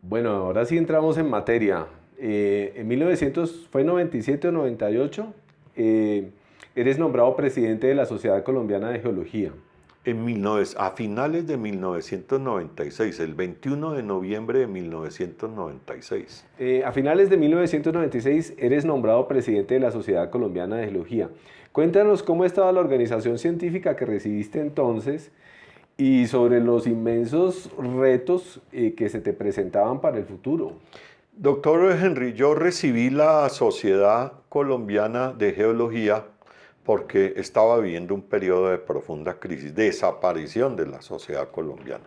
Bueno, ahora sí entramos en materia. En 1900, ¿fue 97 o 98? Eres nombrado presidente de la Sociedad Colombiana de Geología. A finales de 1996, el 21 de noviembre de 1996. A finales de 1996 eres nombrado presidente de la Sociedad Colombiana de Geología. Cuéntanos cómo estaba la organización científica que recibiste entonces y sobre los inmensos retos que se te presentaban para el futuro. Doctor Henry, yo recibí la Sociedad Colombiana de Geología porque estaba viviendo un periodo de profunda crisis, desaparición de la sociedad colombiana.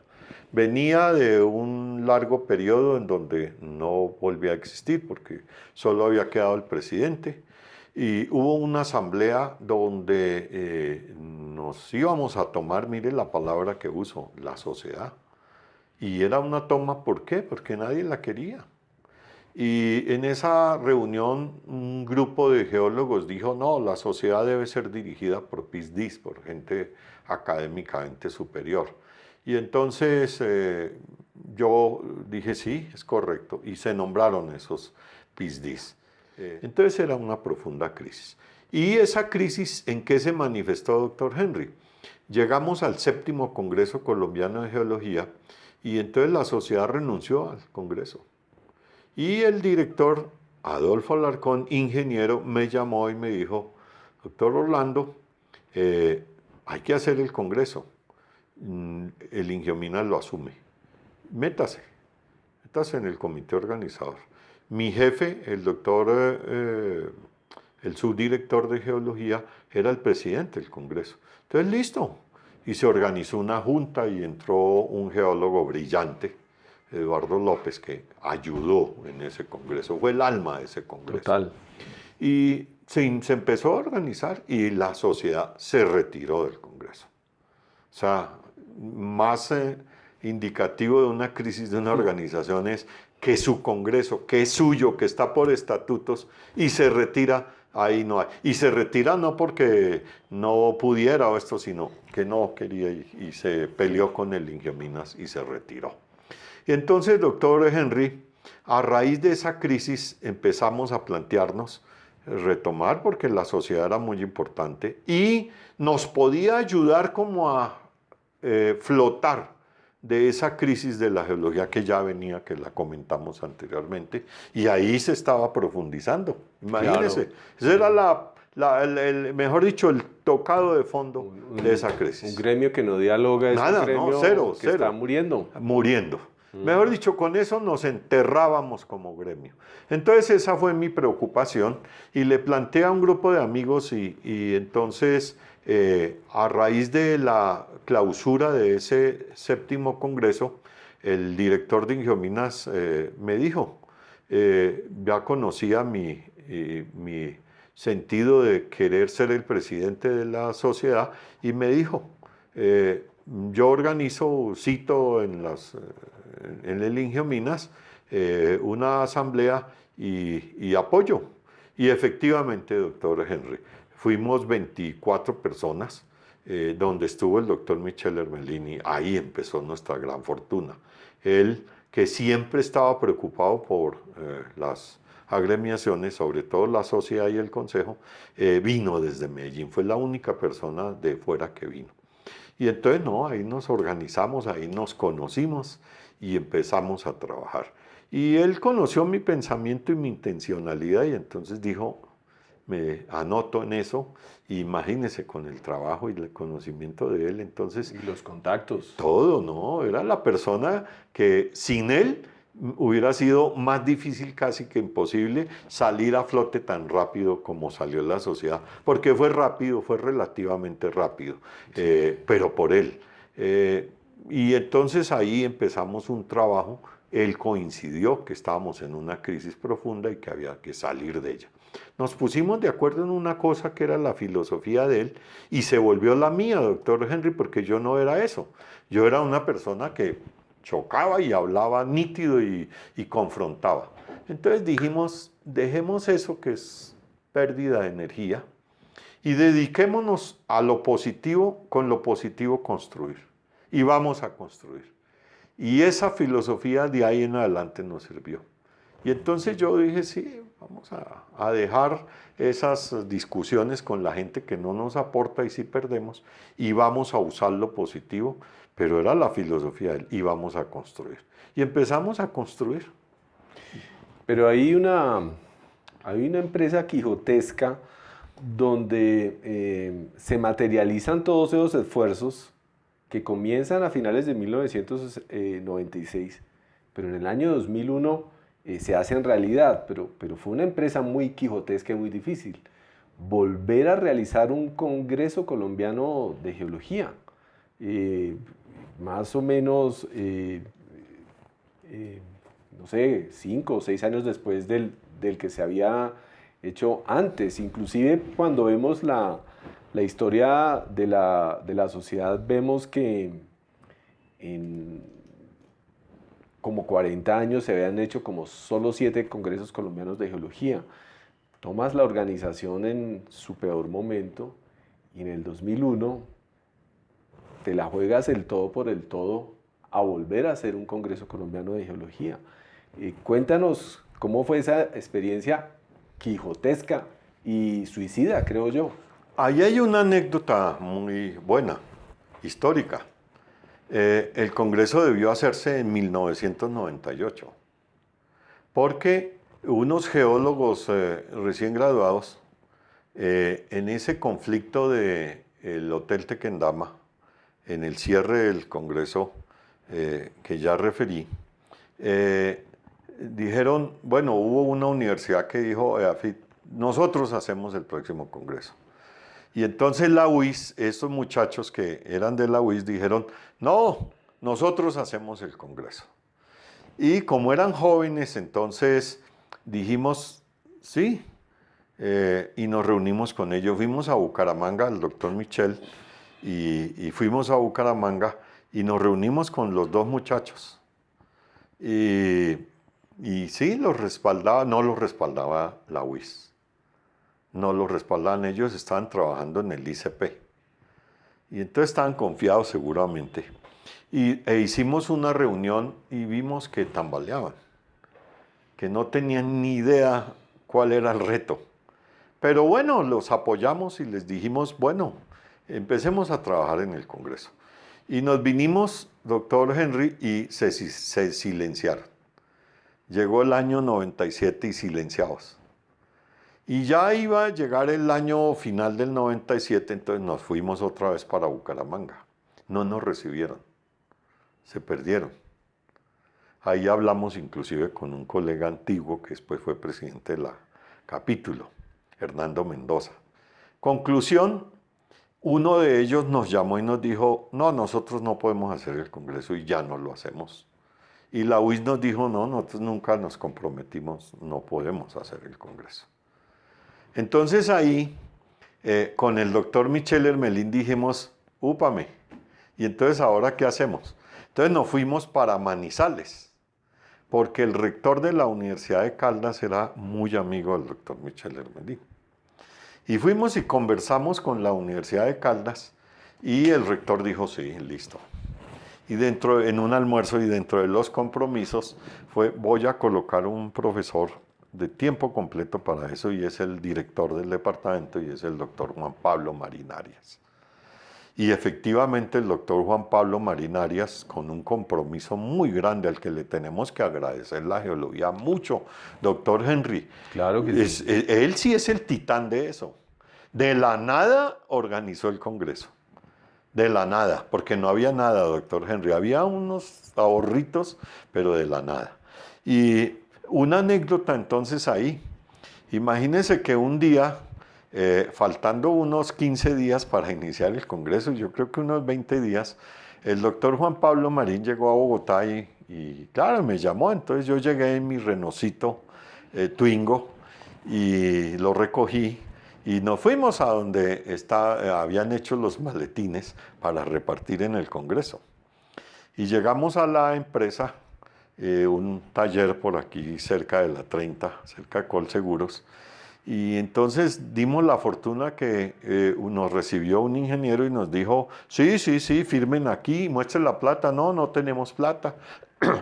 Venía de un largo periodo en donde no volvía a existir porque solo había quedado el presidente y hubo una asamblea donde nos íbamos a tomar, mire la palabra que uso, la sociedad. Y era una toma, ¿por qué? Porque nadie la quería. Y en esa reunión un grupo de geólogos dijo, no, la sociedad debe ser dirigida por PhDs, por gente académicamente superior. Y entonces yo dije, sí, es correcto, y se nombraron esos PhDs. Entonces era una profunda crisis. ¿Y esa crisis en qué se manifestó, doctor Henry? Llegamos al séptimo Congreso Colombiano de Geología y entonces la sociedad renunció al Congreso. Y el director, Adolfo Alarcón, ingeniero, me llamó y me dijo, doctor Orlando, hay que hacer el Congreso. El Ingiominas lo asume. Métase, métase en el comité organizador. Mi jefe, el doctor, el subdirector de geología, era el presidente del Congreso. Entonces, listo. Y se organizó una junta y entró un geólogo brillante, Eduardo López, que ayudó en ese congreso, fue el alma de ese congreso. Total. Y se empezó a organizar y la sociedad se retiró del congreso. O sea, más indicativo de una crisis de una organización es que su congreso, que es suyo, que está por estatutos, y se retira, ahí no hay. Y se retira no porque no pudiera o esto, sino que no quería y se peleó con el Ingiominas y se retiró. Y entonces, doctor Henry, a raíz de esa crisis empezamos a plantearnos retomar, porque la sociedad era muy importante y nos podía ayudar como a flotar de esa crisis de la geología que ya venía, que la comentamos anteriormente, y ahí se estaba profundizando. Claro. Imagínense, ese era mejor dicho, el tocado de fondo Un, de esa un crisis. gremio que no dialoga es un Nada, no, cero, gremio que está cero, muriendo. muriendo. Mm. Mejor dicho, con eso nos enterrábamos como gremio. Entonces esa fue mi preocupación y le planteé a un grupo de amigos y entonces a raíz de la clausura de ese séptimo congreso, el director de Ingiominas me dijo, ya conocía mi sentido de querer ser el presidente de la sociedad y me dijo, yo organizo, cito en el Ingiominas, una asamblea y apoyo. Y efectivamente, doctor Henry, fuimos 24 personas, donde estuvo el doctor Michel Hermelini. Ahí empezó nuestra gran fortuna. Él, que siempre estaba preocupado por las agremiaciones, sobre todo la sociedad y el consejo, vino desde Medellín. Fue la única persona de fuera que vino. Y entonces, no, ahí nos organizamos, ahí nos conocimos y empezamos a trabajar. Y él conoció mi pensamiento y mi intencionalidad y entonces dijo, me anoto en eso, imagínese con el trabajo y el conocimiento de él, entonces Y los contactos. todo, ¿no? Era la persona que sin él hubiera sido más difícil, casi que imposible, salir a flote tan rápido como salió la sociedad. Porque fue rápido, fue relativamente rápido, pero por él. Y entonces ahí empezamos un trabajo. Él coincidió que estábamos en una crisis profunda y que había que salir de ella. Nos pusimos de acuerdo en una cosa que era la filosofía de él y se volvió la mía, doctor Henry, porque yo no era eso. Yo era una persona que chocaba y hablaba nítido y confrontaba. Entonces dijimos, dejemos eso que es pérdida de energía y dediquémonos a lo positivo, con lo positivo construir. Y vamos a construir. Y esa filosofía de ahí en adelante nos sirvió. Y entonces yo dije, sí, vamos a dejar esas discusiones con la gente que no nos aporta y sí perdemos, y vamos a usar lo positivo, pero era la filosofía de él, y vamos a construir. Y empezamos a construir. Pero hay una empresa quijotesca donde se materializan todos esos esfuerzos que comienzan a finales de 1996, pero en el año 2001 se hacen realidad, pero fue una empresa muy quijotesca y muy difícil. Volver a realizar un Congreso Colombiano de Geología, eh, más o menos, no sé, 5 o 6 años después del que se había hecho antes. Inclusive cuando vemos la historia de la sociedad, vemos que en como 40 años se habían hecho como solo 7 congresos colombianos de geología. Tomas la organización en su peor momento y en el 2001 te la juegas el todo por el todo a volver a hacer un congreso colombiano de geología. Cuéntanos cómo fue esa experiencia quijotesca y suicida, creo yo. Ahí hay una anécdota muy buena, histórica. El Congreso debió hacerse en 1998, porque unos geólogos recién graduados, en ese conflicto del Hotel Tequendama, en el cierre del Congreso que ya referí, dijeron, bueno, hubo una universidad que dijo, nosotros hacemos el próximo Congreso. Y entonces la UIS, estos muchachos que eran de la UIS dijeron, no, nosotros hacemos el Congreso. Y como eran jóvenes, entonces dijimos, sí, y nos reunimos con ellos. Fuimos a Bucaramanga, el doctor Michel, y fuimos a Bucaramanga y nos reunimos con los dos muchachos. Y sí, los respaldaba, no los respaldaba la UIS. No los respaldaban ellos, estaban trabajando en el ICP. Y entonces estaban confiados seguramente. E hicimos una reunión y vimos que tambaleaban, que no tenían ni idea cuál era el reto. Pero bueno, los apoyamos y les dijimos, bueno, empecemos a trabajar en el Congreso. Y nos vinimos, doctor Henry, y se silenciaron. Llegó el año 97 y silenciados. Y ya iba a llegar el año final del 97, entonces nos fuimos otra vez para Bucaramanga. No nos recibieron, se perdieron. Ahí hablamos inclusive con un colega antiguo que después fue presidente de la capítulo, Hernando Mendoza. Conclusión, uno de ellos nos llamó y nos dijo, no, nosotros no podemos hacer el Congreso y ya no lo hacemos. Y la UIS nos dijo, no, nosotros nunca nos comprometimos, no podemos hacer el Congreso. Entonces ahí, con el doctor Michel Hermelín dijimos, úpame, y entonces ¿ahora qué hacemos? Entonces nos fuimos para Manizales, porque el rector de la Universidad de Caldas era muy amigo del doctor Michel Hermelín. Y fuimos y conversamos con la Universidad de Caldas, y el rector dijo, sí, listo. Y en un almuerzo y dentro de los compromisos voy a colocar un profesor de tiempo completo para eso, y es el director del departamento, y es el doctor Juan Pablo Marín Arias. Y efectivamente el doctor Juan Pablo Marín Arias, con un compromiso muy grande al que le tenemos que agradecer la geología mucho, doctor Henry. Claro que sí. Él sí es el titán de eso. De la nada organizó el Congreso. De la nada, porque no había nada, doctor Henry. Había unos ahorritos, pero de la nada. Y una anécdota entonces ahí. Imagínense que un día, faltando unos 15 días para iniciar el Congreso, yo creo que unos 20 días, el doctor Juan Pablo Marín llegó a Bogotá y claro, me llamó. Entonces yo llegué en mi Renaultcito Twingo y lo recogí y nos fuimos a donde habían hecho los maletines para repartir en el Congreso. Y llegamos a la empresa, un taller por aquí cerca de la 30, cerca de Colseguros, Y entonces dimos la fortuna que nos recibió un ingeniero y nos dijo, sí, sí, sí, firmen aquí, muestren la plata. No, no tenemos plata.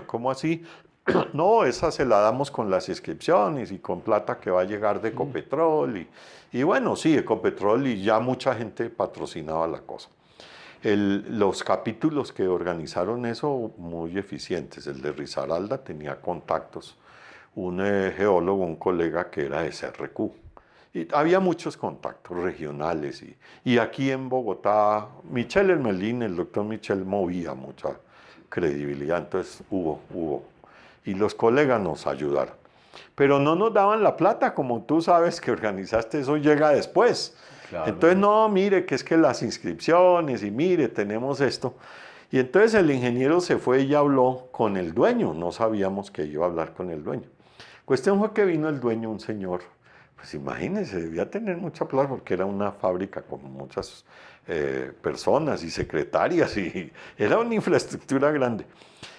¿Cómo así? No, esa se la damos con las inscripciones y con plata que va a llegar de Ecopetrol. Y bueno, sí, Ecopetrol y ya mucha gente patrocinaba la cosa. Los capítulos que organizaron eso, muy eficientes. El de Risaralda tenía contactos. Un geólogo, un colega que era de CRQ. Y había muchos contactos regionales. Y aquí en Bogotá, Michel Hermelín, el doctor Michel, movía mucha credibilidad. Entonces hubo. Y los colegas nos ayudaron. Pero no nos daban la plata, como tú sabes que organizaste, eso llega después. Claro. Entonces, no, mire, que es que las inscripciones y mire, tenemos esto. Y entonces el ingeniero se fue y habló con el dueño. No sabíamos que iba a hablar con el dueño. Cuestión fue que vino el dueño, un señor, pues imagínense, debía tener mucha plata porque era una fábrica con muchas personas y secretarias y era una infraestructura grande.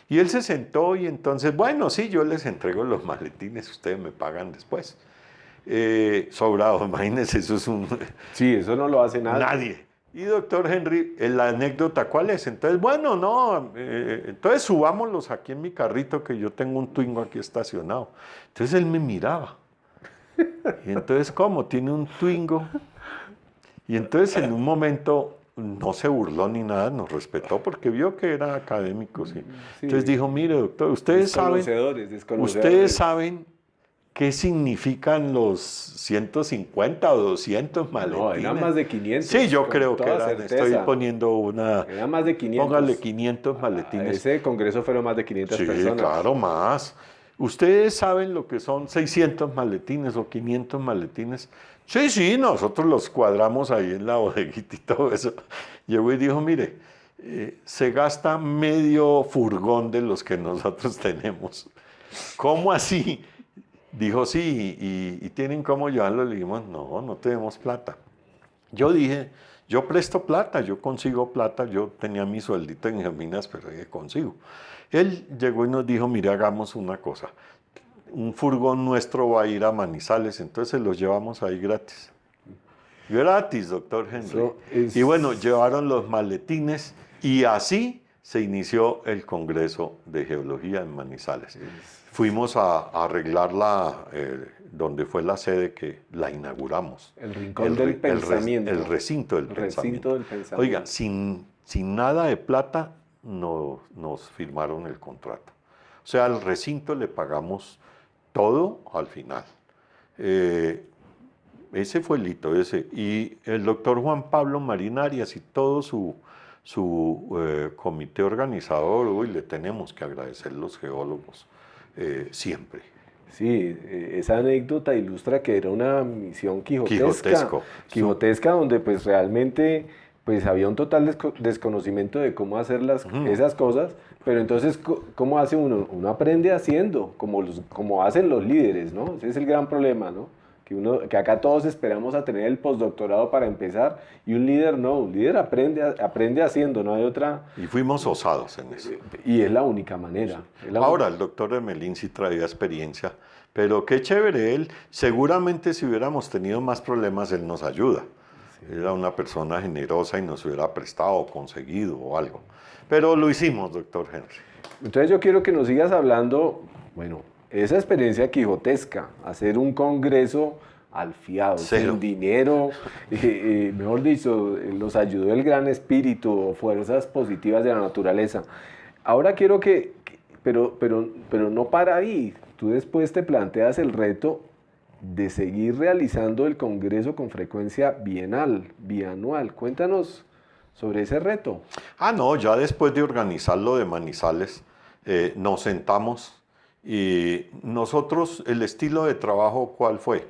Y él se sentó y entonces, bueno, sí, yo les entrego los maletines, ustedes me pagan después. Sobrado, imagínense, eso es un... Sí, eso no lo hace nadie. Nadie. Y doctor Henry, la anécdota, ¿cuál es? Entonces, bueno, no, entonces subámoslos aquí en mi carrito, que yo tengo un Twingo aquí estacionado. Entonces él me miraba. Y entonces, ¿cómo? Tiene un Twingo. Y entonces en un momento no se burló ni nada, nos respetó porque vio que era académico. ¿Sí? Sí. Entonces dijo, mire, doctor, ustedes saben qué significan los 150 o 200 maletines. No, eran más de 500. Sí, yo creo que eran, estoy poniendo una... Eran más de 500. Póngale 500 maletines. A ese congreso fueron más de 500 personas. Sí, claro, más. ¿Ustedes saben lo que son 600 maletines o 500 maletines? Sí, sí, nosotros los cuadramos ahí en la bodeguita y todo eso. Llegó y dijo, mire, se gasta medio furgón de los que nosotros tenemos. ¿Cómo así? Dijo, sí, ¿y tienen cómo llevarlo? Le dijimos, no, no tenemos plata. Yo dije, yo presto plata, yo consigo plata, yo tenía mi sueldito en Geminas, pero dije, consigo. Él llegó y nos dijo, mire, hagamos una cosa. Un furgón nuestro va a ir a Manizales, entonces se los llevamos ahí gratis. Gratis, doctor Henry. Y bueno, llevaron los maletines y así se inició el Congreso de Geología en Manizales. Fuimos a arreglarla donde fue la sede que la inauguramos. El rincón del pensamiento. El recinto del pensamiento. Oiga, sin nada de plata nos firmaron el contrato. O sea, al recinto le pagamos todo al final. Ese fue el hito, ese. Y el doctor Juan Pablo Marín Arias y todo su comité organizador, uy, le tenemos que agradecer los geólogos siempre. Sí, esa anécdota ilustra que era una misión quijotesca, donde pues realmente pues había un total desconocimiento de cómo hacer esas cosas, pero entonces, ¿cómo hace uno? Uno aprende haciendo, como hacen los líderes, ¿no? Ese es el gran problema, ¿no? Que acá todos esperamos a tener el postdoctorado para empezar, y un líder no, un líder aprende haciendo, no hay otra... Y fuimos osados en eso. Y es la única manera. Ahora, el doctor Hermelín sí traía experiencia, pero qué chévere él. Seguramente si hubiéramos tenido más problemas, él nos ayuda. Era una persona generosa y nos hubiera prestado o conseguido o algo. Pero lo hicimos, doctor Henry. Entonces yo quiero que nos sigas hablando, bueno, esa experiencia quijotesca, hacer un congreso al fiado, sin dinero, mejor dicho, los ayudó el gran espíritu o fuerzas positivas de la naturaleza. Ahora quiero pero no para ahí, tú después te planteas el reto de seguir realizando el congreso con frecuencia bianual. Cuéntanos sobre ese reto. No, ya después de organizarlo de Manizales, nos sentamos y nosotros, el estilo de trabajo, ¿cuál fue?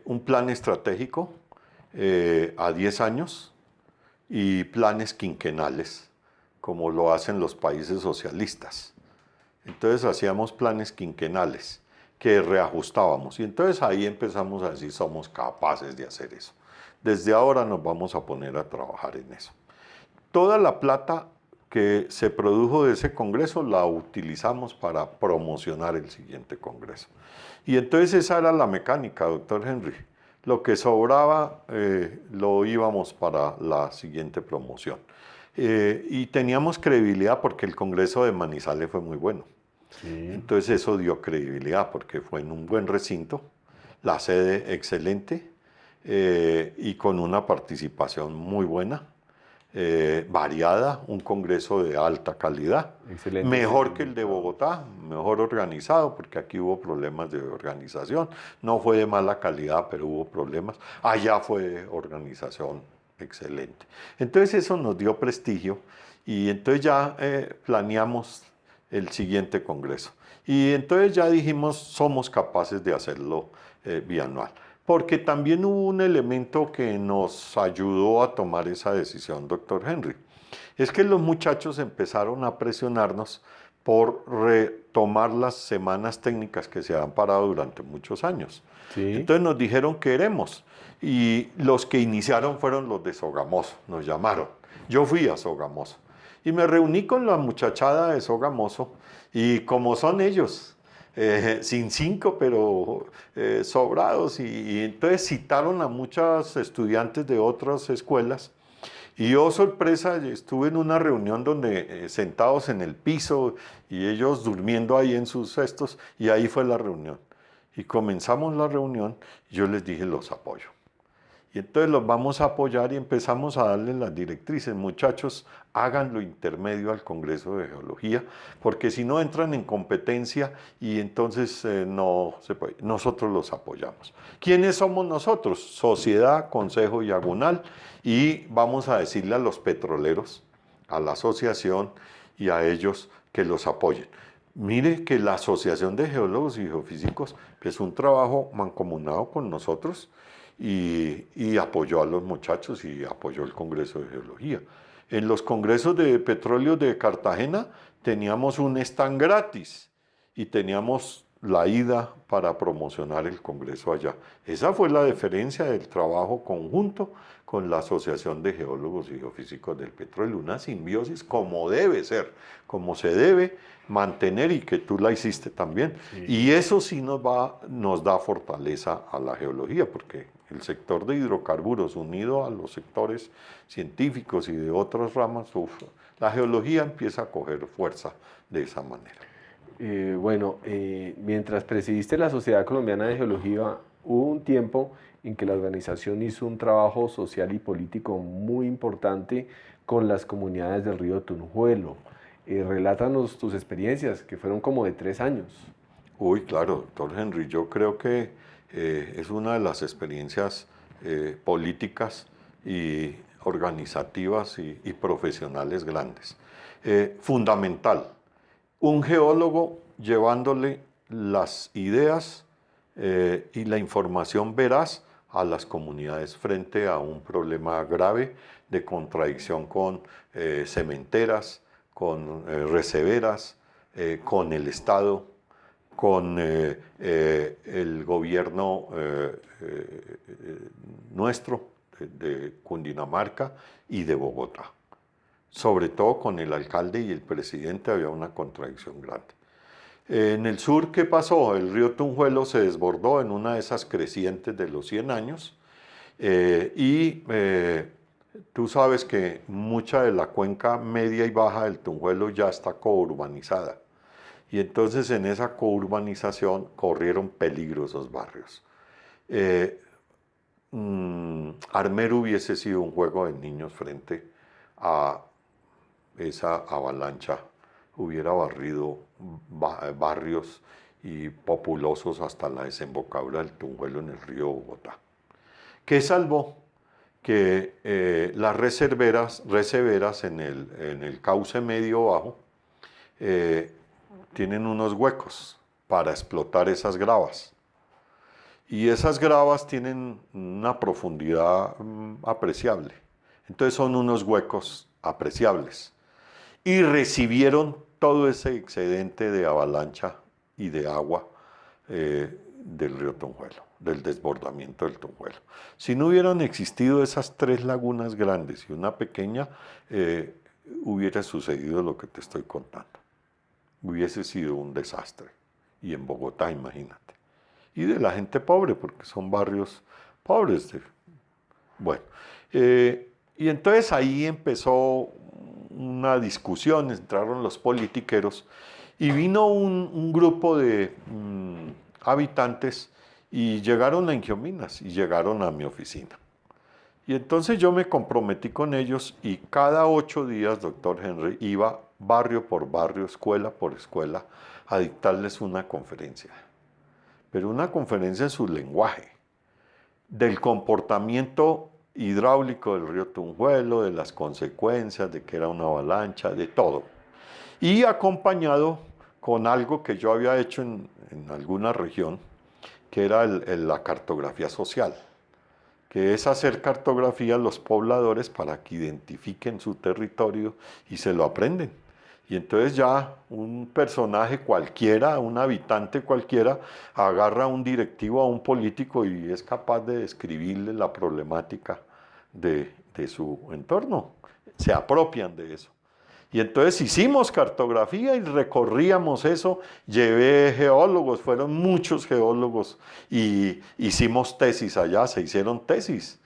Un plan estratégico a 10 años y planes quinquenales, como lo hacen los países socialistas. Entonces hacíamos planes quinquenales que reajustábamos. Y entonces ahí empezamos a decir, somos capaces de hacer eso. Desde ahora nos vamos a poner a trabajar en eso. Toda la plata que se produjo de ese congreso la utilizamos para promocionar el siguiente congreso. Y entonces esa era la mecánica, doctor Henry. Lo que sobraba lo íbamos para la siguiente promoción. Y teníamos credibilidad porque el congreso de Manizales fue muy bueno. Sí. Entonces eso dio credibilidad porque fue en un buen recinto, la sede excelente y con una participación muy buena. Variada, un congreso de alta calidad, Excelente. mejor que el de Bogotá, mejor organizado, porque aquí hubo problemas de organización, no fue de mala calidad, pero hubo problemas, allá fue organización excelente. Entonces eso nos dio prestigio y entonces ya planeamos el siguiente congreso. Y entonces ya dijimos, somos capaces de hacerlo bianual. Porque también hubo un elemento que nos ayudó a tomar esa decisión, doctor Henry. Es que los muchachos empezaron a presionarnos por retomar las semanas técnicas que se han parado durante muchos años. Sí. Entonces nos dijeron queremos. Y los que iniciaron fueron los de Sogamoso, nos llamaron. Yo fui a Sogamoso. Y me reuní con la muchachada de Sogamoso. Y como son ellos, sin cinco, pero sobrados. Y entonces citaron a muchos estudiantes de otras escuelas. Y yo, sorpresa, estuve en una reunión donde sentados en el piso y ellos durmiendo ahí en sus cestos, y ahí fue la reunión. Y comenzamos la reunión y yo les dije, los apoyo. Y entonces los vamos a apoyar y empezamos a darles las directrices. Muchachos, hagan lo intermedio al Congreso de Geología, porque si no entran en competencia y entonces no se puede. Nosotros los apoyamos. ¿Quiénes somos nosotros? Sociedad, Consejo y Agunal. Y vamos a decirle a los petroleros, a la asociación y a ellos que los apoyen. Mire que la Asociación de Geólogos y Geofísicos es un trabajo mancomunado con nosotros. Y apoyó a los muchachos y apoyó el Congreso de Geología. En los congresos de petróleo de Cartagena teníamos un stand gratis y teníamos la ida para promocionar el congreso allá. Esa fue la diferencia del trabajo conjunto con la Asociación de Geólogos y Geofísicos del Petróleo, una simbiosis como debe ser, como se debe mantener y que tú la hiciste también. Sí. Y eso sí nos da fortaleza a la geología, porque el sector de hidrocarburos unido a los sectores científicos y de otras ramas, la geología empieza a coger fuerza de esa manera. Mientras presidiste la Sociedad Colombiana de Geología, hubo un tiempo en que la organización hizo un trabajo social y político muy importante con las comunidades del río Tunjuelo. Relátanos tus experiencias, que fueron como de 3 años. Uy, claro, doctor Henry, yo creo que es una de las experiencias políticas y organizativas y profesionales grandes. Fundamental, un geólogo llevándole las ideas y la información veraz a las comunidades frente a un problema grave de contradicción con cementeras, con receberas, con el Estado, con el gobierno nuestro de Cundinamarca y de Bogotá. Sobre todo con el alcalde y el presidente había una contradicción grande. En el sur, ¿qué pasó? El río Tunjuelo se desbordó en una de esas crecientes de los 100 años tú sabes que mucha de la cuenca media y baja del Tunjuelo ya está courbanizada. Y entonces en esa courbanización corrieron peligrosos barrios. Armero hubiese sido un juego de niños frente a esa avalancha. Hubiera barrido barrios y populosos hasta la desembocadura del Tunjuelo en el río Bogotá. ¿Qué salvó? Que las reseveras en el cauce medio bajo tienen unos huecos para explotar esas gravas. Y esas gravas tienen una profundidad apreciable. Entonces son unos huecos apreciables. Y recibieron todo ese excedente de avalancha y de agua del río Tunjuelo, del desbordamiento del Tunjuelo. Si no hubieran existido esas 3 lagunas grandes y una pequeña, hubiera sucedido lo que te estoy contando. Hubiese sido un desastre. Y en Bogotá, imagínate. Y de la gente pobre, porque son barrios pobres. Bueno, y entonces ahí empezó una discusión, entraron los politiqueros y vino un grupo de habitantes y llegaron a Ingiominas y llegaron a mi oficina. Y entonces yo me comprometí con ellos y cada 8 días, doctor Henry, iba barrio por barrio, escuela por escuela, a dictarles una conferencia. Pero una conferencia en su lenguaje, del comportamiento hidráulico del río Tunjuelo, de las consecuencias, de que era una avalancha, de todo. Y acompañado con algo que yo había hecho en alguna región, que era la cartografía social, que es hacer cartografía a los pobladores para que identifiquen su territorio y se lo aprenden. Y entonces ya un personaje cualquiera, un habitante cualquiera, agarra a un directivo, a un político y es capaz de describirle la problemática de su entorno. Se apropian de eso. Y entonces hicimos cartografía y recorríamos eso, llevé geólogos, fueron muchos geólogos y hicimos tesis allá, se hicieron tesis.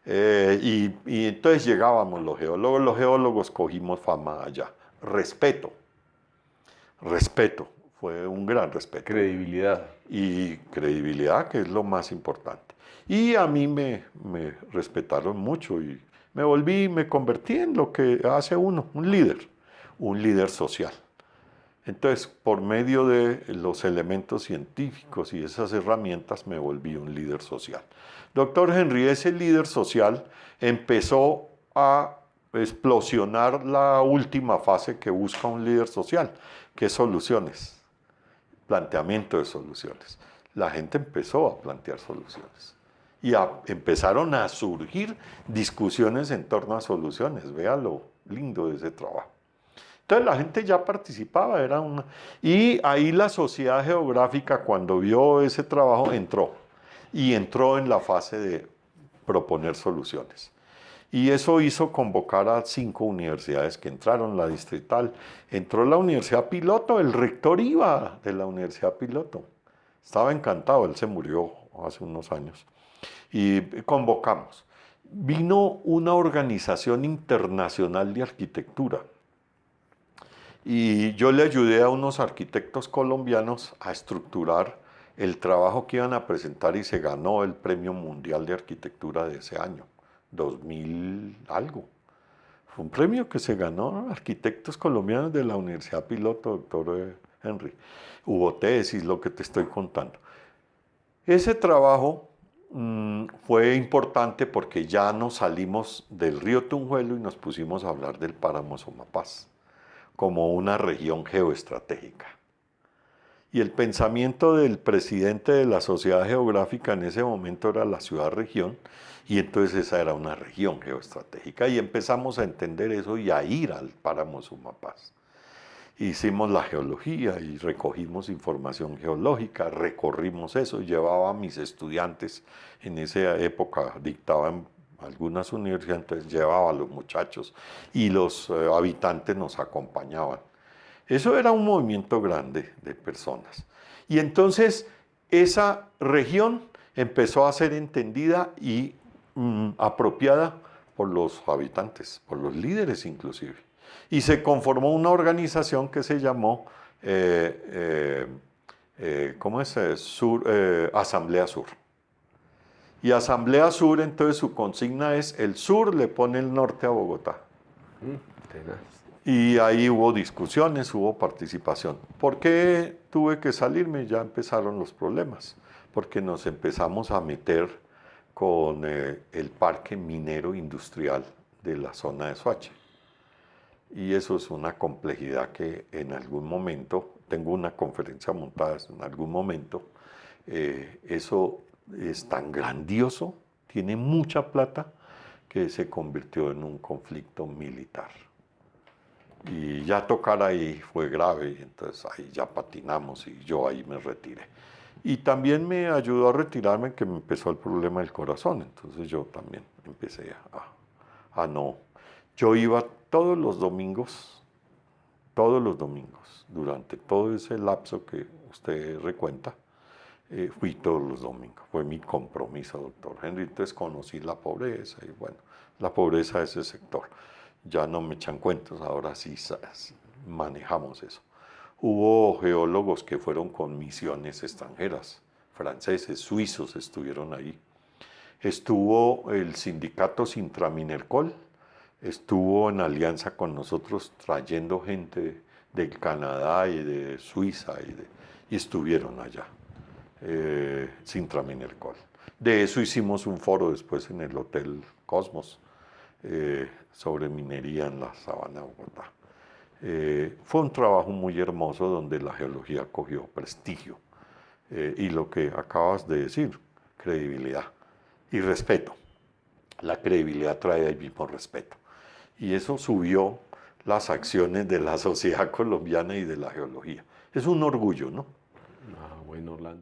Y entonces llegábamos los geólogos cogimos fama allá. Respeto, fue un gran respeto. Credibilidad. Y credibilidad, que es lo más importante. Y a mí me respetaron mucho y me convertí en lo que hace uno, un líder social. Entonces, por medio de los elementos científicos y esas herramientas, me volví un líder social. Doctor Henry, ese líder social empezó a explosionar la última fase que busca un líder social, que es soluciones, planteamiento de soluciones. La gente empezó a plantear soluciones y empezaron a surgir discusiones en torno a soluciones. Vea lo lindo de ese trabajo. Entonces la gente ya participaba, y ahí la Sociedad Geográfica, cuando vio ese trabajo, entró en la fase de proponer soluciones. Y eso hizo convocar a 5 universidades que entraron, la Distrital. Entró la Universidad Piloto, el rector iba de la Universidad Piloto. Estaba encantado, él se murió hace unos años. Y convocamos. Vino una organización internacional de arquitectura. Y yo le ayudé a unos arquitectos colombianos a estructurar el trabajo que iban a presentar y se ganó el Premio Mundial de Arquitectura de ese año. 2000 algo. Fue un premio que se ganó arquitectos colombianos de la Universidad Piloto, doctor Henry. Hubo tesis, lo que te estoy contando. Ese trabajo fue importante porque ya nos salimos del río Tunjuelo y nos pusimos a hablar del páramo Sumapaz como una región geoestratégica. Y el pensamiento del presidente de la Sociedad Geográfica en ese momento era la ciudad-región, y entonces esa era una región geoestratégica, y empezamos a entender eso y a ir al páramo Sumapaz. Hicimos la geología y recogimos información geológica, recorrimos eso, llevaba a mis estudiantes, en esa época dictaba en algunas universidades, entonces llevaba a los muchachos y los habitantes nos acompañaban. Eso era un movimiento grande de personas. Y entonces esa región empezó a ser entendida y apropiada por los habitantes, por los líderes inclusive. Y se conformó una organización que se llamó Asamblea Sur. Y Asamblea Sur, entonces su consigna es: el sur le pone el norte a Bogotá. Tenaz. Y ahí hubo discusiones, hubo participación. ¿Por qué tuve que salirme? Ya empezaron los problemas, porque nos empezamos a meter con el parque minero industrial de la zona de Soacha. Y eso es una complejidad que en algún momento, tengo una conferencia montada en algún momento, eso es tan grandioso, tiene mucha plata, que se convirtió en un conflicto militar. Y ya tocar ahí fue grave, y entonces ahí ya patinamos y yo ahí me retiré. Y también me ayudó a retirarme que me empezó el problema del corazón, entonces yo también empecé a no. Yo iba todos los domingos, durante todo ese lapso que usted recuenta, fui todos los domingos. Fue mi compromiso, doctor Henry. Entonces conocí la pobreza y bueno, la pobreza de ese sector. Ya no me echan cuentos, ahora sí manejamos eso. Hubo geólogos que fueron con misiones extranjeras, franceses, suizos estuvieron ahí. Estuvo el sindicato Sintraminercol, estuvo en alianza con nosotros trayendo gente del Canadá y de Suiza y estuvieron allá, Sintraminercol. De eso hicimos un foro después en el Hotel Cosmos sobre minería en la Sabana de Bogotá. Fue un trabajo muy hermoso donde la geología cogió prestigio y lo que acabas de decir, credibilidad y respeto. La credibilidad trae el mismo respeto. Y eso subió las acciones de la sociedad colombiana y de la geología. Es un orgullo, ¿no? Ah, bueno, Orlando.